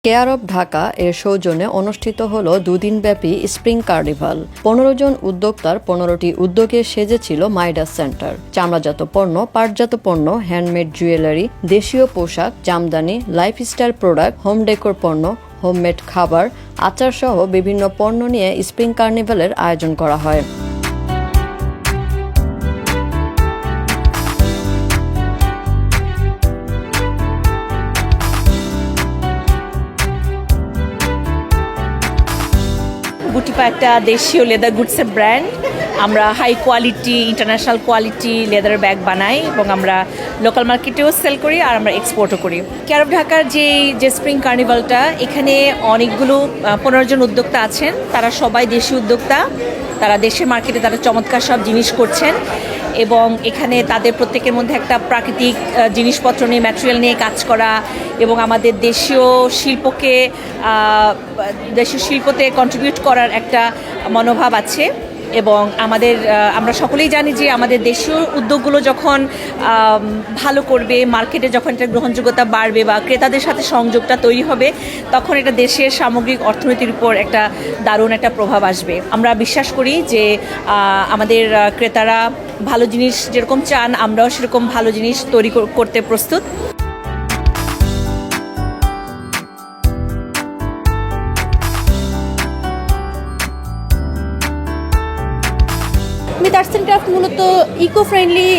Care of Dhaka এর সৌজন্যে অনুষ্ঠিত হলো দুদিনব্যাপী স্প্রিং কার্নিভাল। 15 জন উদ্যোক্তার 15টি উদ্যোগে সেজেছিল মিদাস সেন্টার। চামড়াজাত পণ্য, পাটজাত পণ্য, হ্যান্ডমেড জুয়েলারি, দেশীয় পোশাক, Jamdani, lifestyle product, home decor পণ্য, হোমমেড খাবার, আচার সহ বিভিন্ন পণ্য নিয়ে স্প্রিং কার্নিভালের আয়োজন করা হয়। বুটিপা একটা দেশীয় লেদার গুডসের ব্র্যান্ড। আমরা high quality, international quality leather bag বানাই এবং আমরা লোকাল মার্কেটেও সেল করি আর আমরা এক্সপোর্টও করি। কেয়ার অফ ঢাকার যে স্প্রিং কার্নিভালটা, এখানে অনেকগুলো 15 জন উদ্যোক্তা আছেন। তারা সবাই দেশি উদ্যোক্তা, তারা দেশের মার্কেটে তারা চমৎকার সব জিনিস করছেন এবং এখানে তাদের প্রত্যেকের মধ্যে একটা প্রাকৃতিক জিনিসপত্র নিয়ে, ম্যাটেরিয়াল নিয়ে কাজ করা এবং আমাদের দেশীয় শিল্পতে কন্ট্রিবিউট করার একটা মনোভাব আছে। এবং আমরা সকলেই জানি যে আমাদের দেশীয় উদ্যোগগুলো যখন ভালো করবে, মার্কেটে যখন এটা গ্রহণযোগ্যতা বাড়বে বা ক্রেতাদের সাথে সংযোগটা তৈরি হবে, তখন এটা দেশের সামগ্রিক অর্থনীতির উপর একটা দারুণ একটা প্রভাব আসবে। আমরা বিশ্বাস করি যে আমাদের ক্রেতারা ভালো জিনিস যেরকম চান, আমরাও সেরকম ভালো জিনিস তৈরি করতে প্রস্তুত। আর্টস অ্যান্ড ক্রাফট মূলত ইকো ফ্রেন্ডলি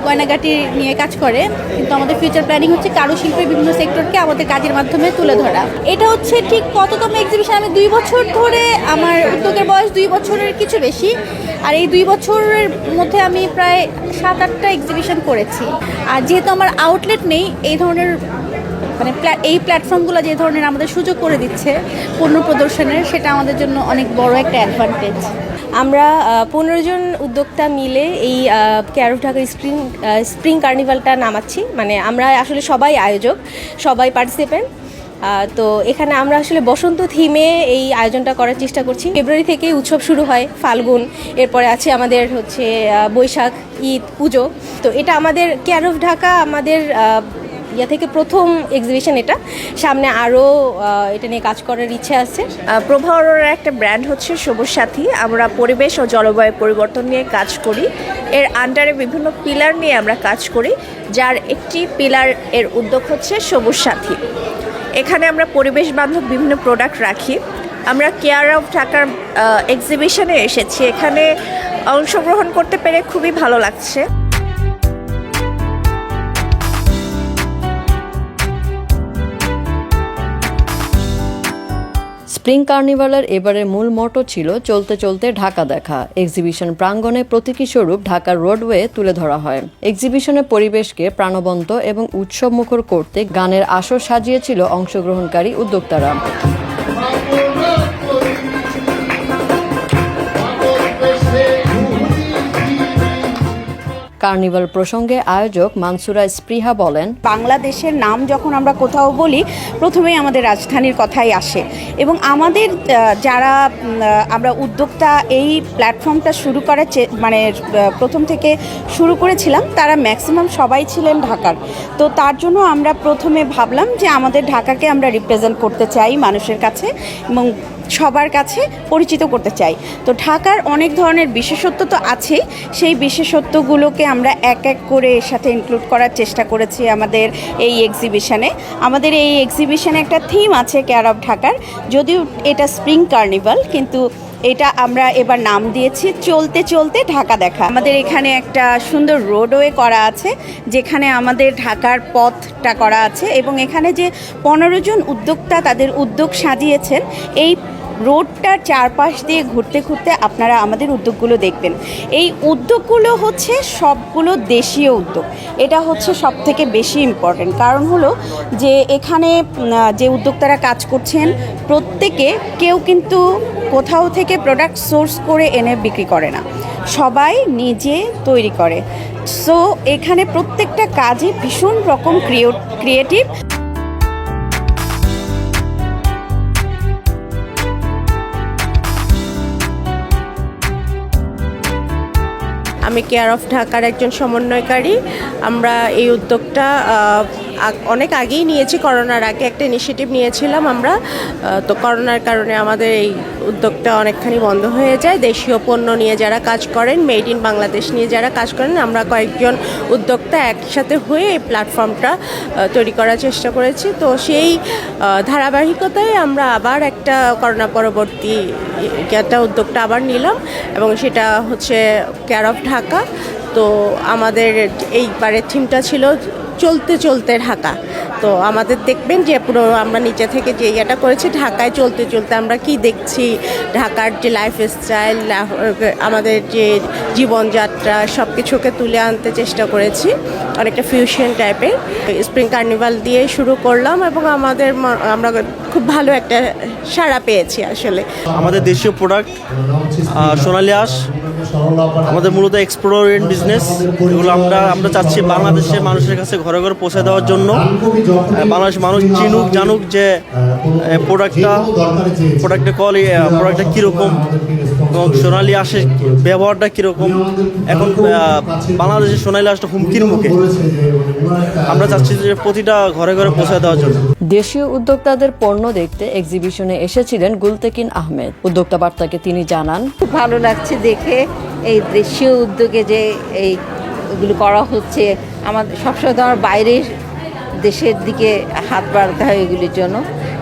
গয়নাগাটি নিয়ে কাজ করে, কিন্তু আমাদের ফিউচার প্ল্যানিং হচ্ছে কারুশিল্পের বিভিন্ন সেক্টরকে আমাদের কাজের মাধ্যমে তুলে ধরা। এটা হচ্ছে ঠিক কততম এক্সিবিশন, আমি 2 বছর ধরে, আমার উদ্যোগের বয়স 2 বছরের কিছু বেশি, আর এই 2 বছরের মধ্যে আমি প্রায় 7-8টা এক্সিবিশন করেছি। আর যেহেতু আমার আউটলেট নেই, এই ধরনের এই প্ল্যাটফর্মগুলো যে ধরনের আমাদের সুযোগ করে দিচ্ছে পণ্য প্রদর্শনের, সেটা আমাদের জন্য অনেক বড় একটা অ্যাডভান্টেজ। আমরা 15 জন উদ্যোক্তা মিলে এই কেয়ার অফ ঢাকার স্প্রিং কার্নিভালটা নামাচ্ছি। আমরা আসলে সবাই আয়োজক, সবাই পার্টিসিপেন্ট। তো এখানে আমরা আসলে বসন্ত থিমে এই আয়োজনটা করার চেষ্টা করছি। ফেব্রুয়ারি থেকে উৎসব শুরু হয়, ফাল্গুন, এরপরে আছে আমাদের বৈশাখ, ঈদ, পুজো। তো এটা আমাদের কেয়ার অফ ঢাকা আমাদের থেকে প্রথম এক্সিবিশন। এটা সামনে আরও এটা নিয়ে কাজ করার ইচ্ছে আছে। প্রভাবর একটা ব্র্যান্ড হচ্ছে সবুজ সাথী। আমরা পরিবেশ ও জলবায়ু পরিবর্তন নিয়ে কাজ করি। এর আন্ডারে বিভিন্ন পিলার নিয়ে আমরা কাজ করি, যার একটি পিলার এর উদ্যোগ হচ্ছে সবুজ সাথী। এখানে আমরা পরিবেশ বান্ধব বিভিন্ন প্রোডাক্ট রাখি। আমরা কেয়ার অফ ঢাকার এক্সিবিশনে এসেছি, এখানে অংশগ্রহণ করতে পেরে খুবই ভালো লাগছে। স্প্রিং কার্নিভালের এবারের মূল মোটো ছিল চলতে চলতে ঢাকা দেখা। এক্সিবিশন প্রাঙ্গণে প্রতীকী স্বরূপ ঢাকার রোডওয়ে তুলে ধরা হয়। এক্সিবিশনের পরিবেশকে প্রাণবন্ত এবং উৎসবমুখর করতে গানের আসর সাজিয়েছিল অংশগ্রহণকারী উদ্যোক্তারা। কার্নিভাল প্রসঙ্গে আয়োজক মানসুরা স্পৃহা বলেন, বাংলাদেশের নাম যখন আমরা কোথাও বলি, প্রথমেই আমাদের রাজধানীর কথাই আসে। এবং আমাদের যারা আমরা উদ্যোক্তা এই প্ল্যাটফর্মটা শুরু করার প্রথম থেকে শুরু করেছিলাম, তারা ম্যাক্সিমাম সবাই ছিলেন ঢাকার। তো তার জন্য আমরা প্রথমে ভাবলাম যে আমাদের ঢাকাকে আমরা রিপ্রেজেন্ট করতে চাই মানুষের কাছে এবং সবার কাছে পরিচিত করতে চাই। তো ঢাকার অনেক ধরনের বিশেষত্ব তো আছেই, সেই বিশেষত্বগুলোকে আমরা এক এক করে এর সাথে ইনক্লুড করার চেষ্টা করেছি আমাদের এই এক্সিবিশনে। আমাদের এই এক্সিবিশনে একটা থিম আছে কেয়ার অফ ঢাকার, যদিও এটা স্প্রিং কার্নিভাল, কিন্তু এটা আমরা এবার নাম দিয়েছি চলতে চলতে ঢাকা দেখা। আমাদের এখানে একটা সুন্দর রোডওয়ে করা আছে, যেখানে আমাদের ঢাকার পথটা করা আছে এবং এখানে যে 15 জন উদ্যোক্তা তাদের উদ্যোগ সাজিয়েছেন, এই রোডটার চারপাশ দিয়ে ঘুরতে ঘুরতে আপনারা আমাদের উদ্যোগগুলো দেখবেন। এই উদ্যোগগুলো হচ্ছে সবগুলো দেশীয় উদ্যোগ। এটা হচ্ছে সবথেকে বেশি ইম্পর্টেন্ট, কারণ হলো যে এখানে যে উদ্যোক্তারা কাজ করছেন প্রত্যেকে কেউ কিন্তু কোথাও থেকে প্রোডাক্ট সোর্স করে এনে বিক্রি করে না, সবাই নিজে তৈরি করে। সো এখানে প্রত্যেকটা কাজে ভীষণ রকম ক্রিয়েটিভ। আমি আমি কেয়ার অফ ঢাকার একজন সমন্বয়কারী। আমরা এই উদ্যোগটা অনেক আগেই নিয়েছি, করোনার আগে একটা ইনিশিয়েটিভ নিয়েছিলাম আমরা। তো করোনার কারণে আমাদের এই উদ্যোগটা অনেকখানি বন্ধ হয়ে যায়। দেশীয় পণ্য নিয়ে যারা কাজ করেন, মেড ইন বাংলাদেশ নিয়ে যারা কাজ করেন, আমরা কয়েকজন উদ্যোক্তা একসাথে হয়ে এই প্ল্যাটফর্মটা তৈরি করার চেষ্টা করেছি। তো সেই ধারাবাহিকতায় আমরা আবার একটা করোনা পরবর্তী একটা উদ্যোগটা আবার নিলাম, এবং সেটা হচ্ছে কেয়ার অফ ঢাকা। তো আমাদের এইবারের থিমটা ছিল চলতে চলতে ঢাকা। তো আমাদের দেখবেন যে পুরো আমরা নিচে থেকে যে ইয়েটা করেছি, ঢাকায় চলতে চলতে আমরা কি দেখছি, ঢাকার যে লাইফস্টাইল, আমাদের যে জীবনযাত্রা, সব কিছুকে তুলে আনতে চেষ্টা করেছি, অনেকটা ফিউশন টাইপের। স্প্রিং কার্নিভাল দিয়ে শুরু করলাম এবং আমরা খুব ভালো একটা সাড়া পেয়েছি। আসলে আমাদের দেশীয় প্রোডাক্ট সোনালী আঁশ, আমাদের মূলত এক্সপোর্ট বিজনেস, এগুলো আমরা চাচ্ছি বাংলাদেশের মানুষের কাছে ঘরে ঘরে পৌঁছে দেওয়ার জন্য। বাংলাদেশের মানুষ জানুক যে প্রোডাক্টের কোয়ালিটি, প্রোডাক্টটা কীরকম এবং সোনালী আঁশের ব্যবহারটা কীরকম। এখন বাংলাদেশের সোনালী আঁশটা হুমকির মুখে, আমরা চাচ্ছি যে প্রতিটা ঘরে ঘরে পৌঁছে দেওয়ার জন্য। দেশীয় উদ্যোক্তাদের পণ্য দেখতে এক্সিবিশনে এসেছিলেন গুলতেকিন আহমেদ। উদ্যোক্তা বার্তাকে তিনি জানান, খুব ভালো লাগছে দেখে এই দেশীয় উদ্যোগে যে এইগুলো করা হচ্ছে। আমাদের সবসময় তো আমার বাইরের দেশের দিকে হাত বাড়াতে হয় এগুলির জন্য,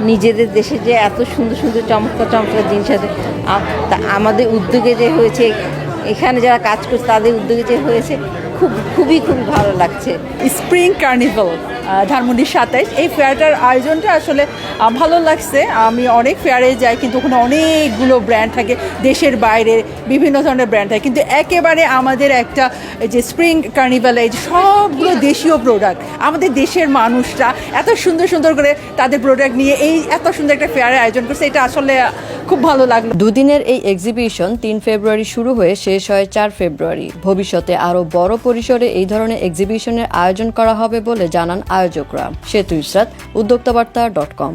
নিজেদের দেশে যে এত সুন্দর সুন্দর চমৎকার চমৎকার জিনিস আছে, আমাদের উদ্যোগে যে হয়েছে, এখানে যারা কাজ করছে তাদের উদ্যোগে যে হয়েছে, খুবই ভালো লাগছে। স্প্রিং কার্নিভাল ধানমন্ডির 27, এই ফেয়ারটার আয়োজনটা আসলে ভালো লাগছে। আমি অনেক ফেয়ারে যাই, কিন্তু ওখানে অনেকগুলো ব্র্যান্ড থাকে, দেশের বাইরে বিভিন্ন ধরনের ব্র্যান্ড থাকে, কিন্তু একেবারে আমাদের একটা যে স্প্রিং কার্নিভালে এই যে সবগুলো দেশীয় প্রোডাক্ট, আমাদের দেশের মানুষরা এত সুন্দর সুন্দর করে তাদের প্রোডাক্ট নিয়ে এই এত সুন্দর একটা ফেয়ারের আয়োজন করছে, এটা আসলে খুব ভালো লাগলো। দুদিনের এই এক্সিবিশন 3 ফেব্রুয়ারি শুরু হয়ে শেষ হয় 4 ফেব্রুয়ারি। ভবিষ্যতে আরও বড় পরিসরে এই ধরনের এক্সিবিশনের আয়োজন করা হবে বলে জানান আয়োজকরা। সেতু ইসরাত, উদ্যোক্তাবার্তা.com।